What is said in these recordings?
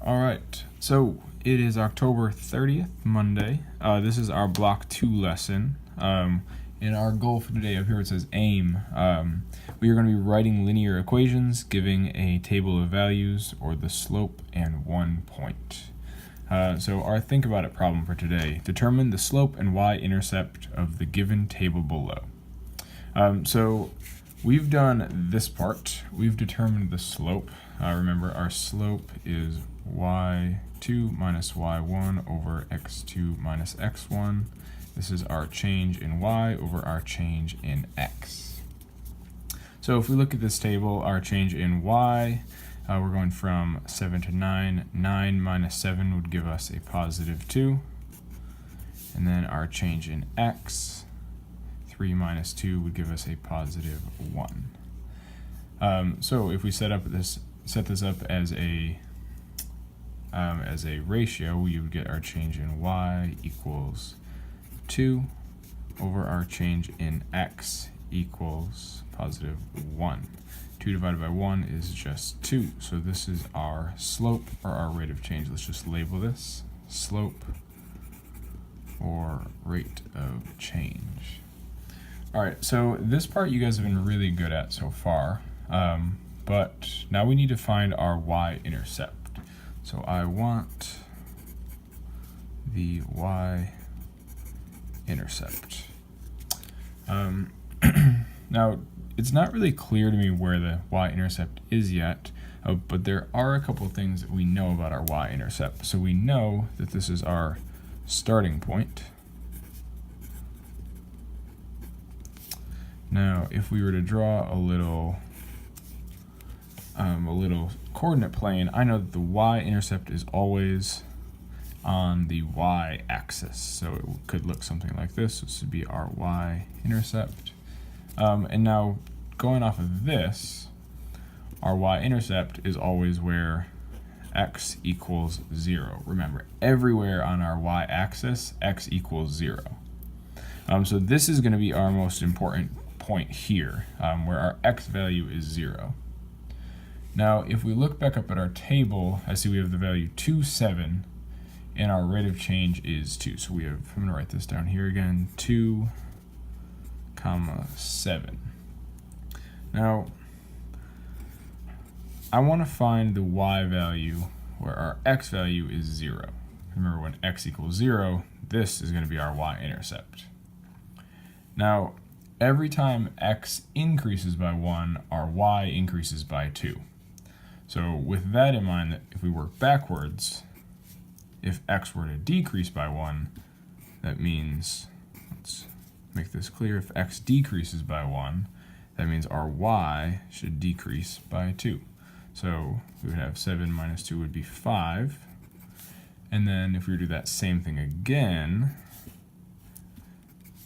All right, so it is October 30th, Monday. This is our Block 2 lesson. And our goal for today, up here it says aim. We are going to be writing linear equations, giving a table of values, or the slope and 1 point. So our think about it problem for today: determine the slope and y-intercept of the given table below. So we've done this part. We've determined the slope. Remember, our slope is y2 minus y1 over x2 minus x1. This is our change in y over our change in x. So if we look at this table, our change in y, we're going from 7 to 9. 9 minus 7 would give us a positive 2. And then our change in x, 3 minus 2 would give us a positive 1. So if we set this up as a ratio, we would get our change in y equals 2 over our change in x equals positive 1. 2 divided by 1 is just 2. So this is our slope, or our rate of change. Let's just label this slope or rate of change. All right, so this part you guys have been really good at so far, but now we need to find our y-intercept. So I want the y-intercept. Now, it's not really clear to me where the y-intercept is yet, but there are a couple things that we know about our y-intercept. So we know that this is our starting point. Now, if we were to draw a little coordinate plane, I know that the y-intercept is always on the y-axis. So it could look something like this. This would be our y-intercept. And now, going off of this, our y-intercept is always where x equals 0. Remember, everywhere on our y-axis, x equals 0. So this is going to be our most important point here, where our x value is 0. Now, if we look back up at our table, I see we have the value 2, 7, and our rate of change is 2. So we have, I'm going to write this down here again, 2, 7. Now, I want to find the y value where our x value is 0. Remember, when x equals 0, this is going to be our y-intercept. Now, every time x increases by 1, our y increases by 2. So with that in mind, that if we work backwards, if x were to decrease by 1, that means, let's make this clear, if x decreases by 1, that means our y should decrease by 2. So we would have 7 minus 2 would be 5. And then if we were to do that same thing again,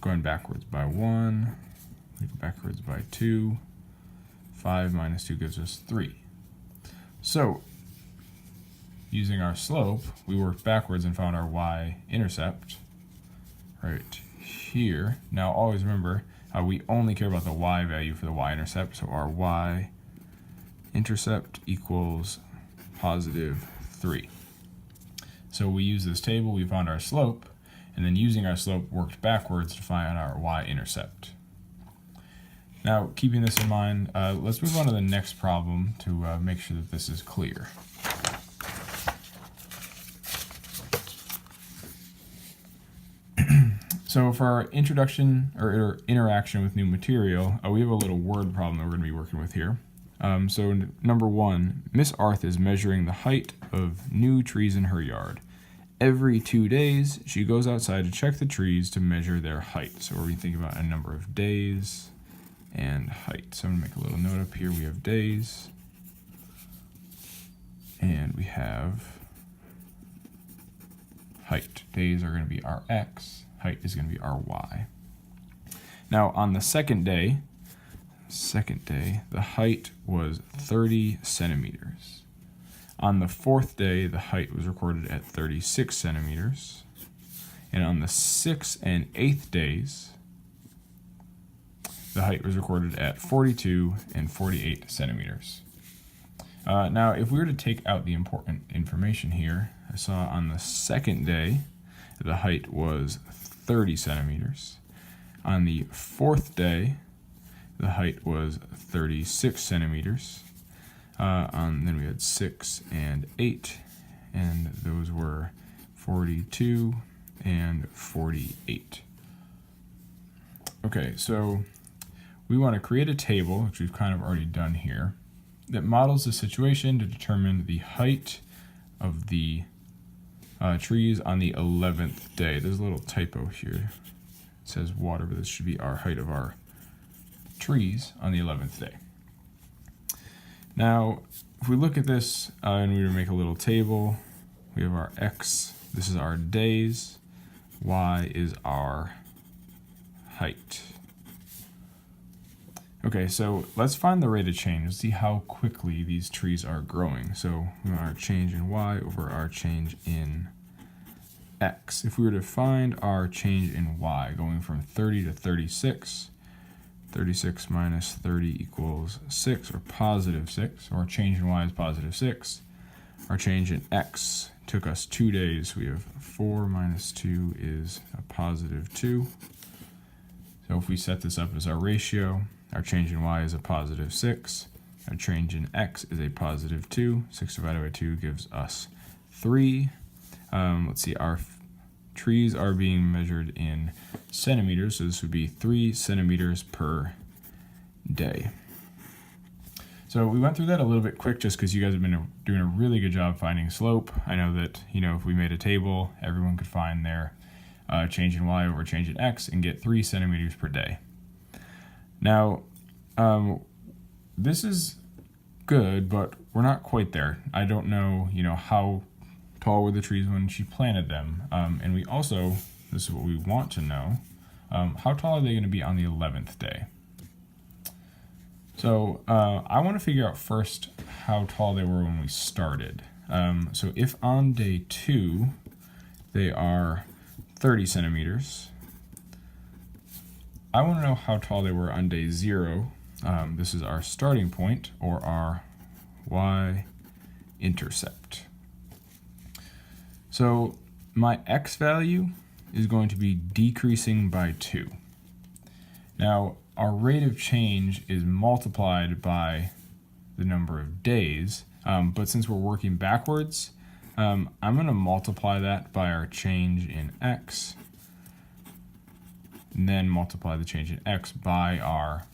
going backwards by 1, we go backwards by 2, 5 minus 2 gives us 3. So, using our slope, we worked backwards and found our y-intercept right here. Now, always remember, we only care about the y value for the y-intercept, so our y-intercept equals positive 3. So we use this table, we found our slope, and then using our slope, worked backwards to find our y-intercept. Now, keeping this in mind, let's move on to the next problem to make sure that this is clear. So for our introduction or interaction with new material, we have a little word problem that we're going to be working with here. So number 1, Miss Arth is measuring the height of new trees in her yard. Every 2 days, she goes outside to check the trees to measure their height. So we're going to think about a number of days and height. So I'm going to make a little note up here. We have days, and we have height. Days are going to be our x, height is going to be our y. Now on the second day, the height was 30 centimeters. On the fourth day, the height was recorded at 36 centimeters. And on the 6th and 8th days, the height was recorded at 42 and 48 centimeters. Now, if we were to take out the important information here, I saw on the second day, the height was 30 centimeters. On the fourth day, the height was 36 centimeters. Then we had 6 and 8, and those were 42 and 48. Okay, so we want to create a table, which we've kind of already done here, that models the situation to determine the height of the trees on the 11th day. There's a little typo here. It says water, but this should be our height of our trees on the 11th day. Now, if we look at this and we were to make a little table, we have our X, this is our days, Y is our height. Okay, so let's find the rate of change. Let's see how quickly these trees are growing. So we want our change in Y over our change in X. If we were to find our change in Y going from 30 to 36, 36 minus 30 equals 6, or positive 6. So our change in Y is positive 6. Our change in X took us 2 days. We have 4 minus 2 is a positive 2. So if we set this up as our ratio, our change in Y is a positive 6. Our change in X is a positive 2. 6 divided by 2 gives us 3. Let's see, our trees are being measured in centimeters, so this would be 3 centimeters per day. So we went through that a little bit quick just because you guys have been doing a really good job finding slope. I know that, if we made a table, everyone could find their change in Y over change in X and get 3 centimeters per day. Now, this is good, but we're not quite there. I don't know, how tall were the trees when she planted them. And we also, this is what we want to know, how tall are they going to be on the 11th day? So I want to figure out first how tall they were when we started. So if on day 2 they are 30 centimeters, I want to know how tall they were on day 0. This is our starting point, or our Y-intercept. So my X value is going to be decreasing by 2. Now, our rate of change is multiplied by the number of days, but since we're working backwards, I'm going to multiply that by our change in X, and then multiply the change in X by our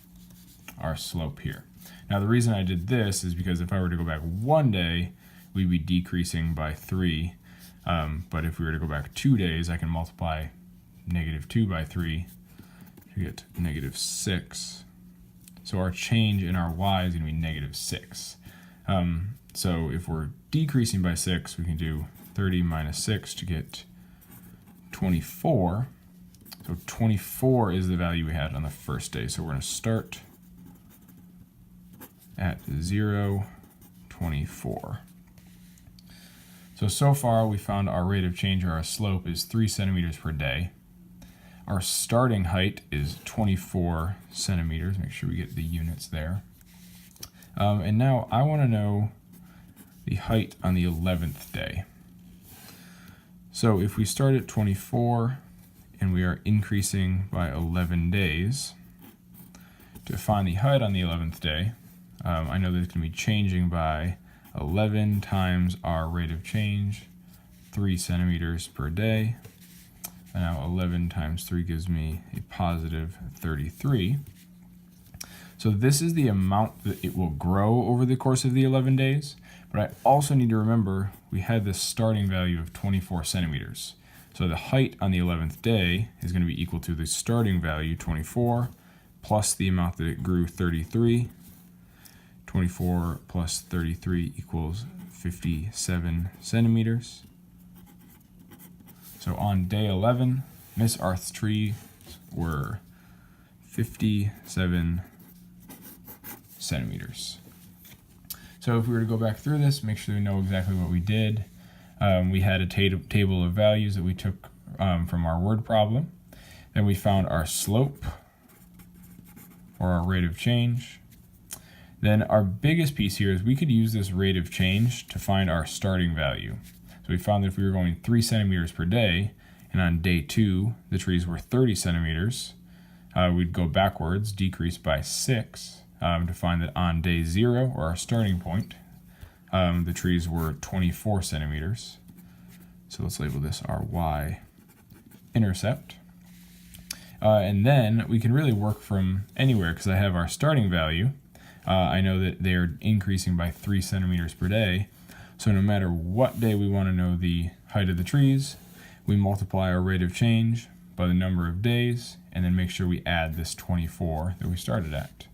slope here. Now, the reason I did this is because if I were to go back 1 day, we'd be decreasing by 3. But if we were to go back 2 days, I can multiply -2 by 3 to get -6. So our change in our Y is going to be -6. So if we're decreasing by 6, we can do 30 minus 6 to get 24. So 24 is the value we had on the first day. So we're going to start at 0, 24. So far we found our rate of change, or our slope, is 3 centimeters per day. Our starting height is 24 centimeters. Make sure we get the units there. And now I want to know the height on the 11th day. So if we start at 24 and we are increasing by 11 days, to find the height on the 11th day, I know that it's going to be changing by 11 times our rate of change, 3 centimeters per day. And now 11 times 3 gives me a positive 33. So this is the amount that it will grow over the course of the 11 days. But I also need to remember we had this starting value of 24 centimeters. So the height on the 11th day is going to be equal to the starting value, 24, plus the amount that it grew, 33. 24 plus 33 equals 57 centimeters. So on day 11, Miss Arth's trees were 57 centimeters. So if we were to go back through this, make sure we know exactly what we did. We had a table of values that we took from our word problem. Then we found our slope, or our rate of change. Then our biggest piece here is we could use this rate of change to find our starting value. So we found that if we were going 3 centimeters per day, and on day 2 the trees were 30 centimeters, we'd go backwards, decrease by 6, to find that on day 0, or our starting point, the trees were 24 centimeters. So let's label this our Y-intercept. And then we can really work from anywhere because I have our starting value. I know that they are increasing by 3 centimeters per day. So no matter what day we want to know the height of the trees, we multiply our rate of change by the number of days, and then make sure we add this 24 that we started at.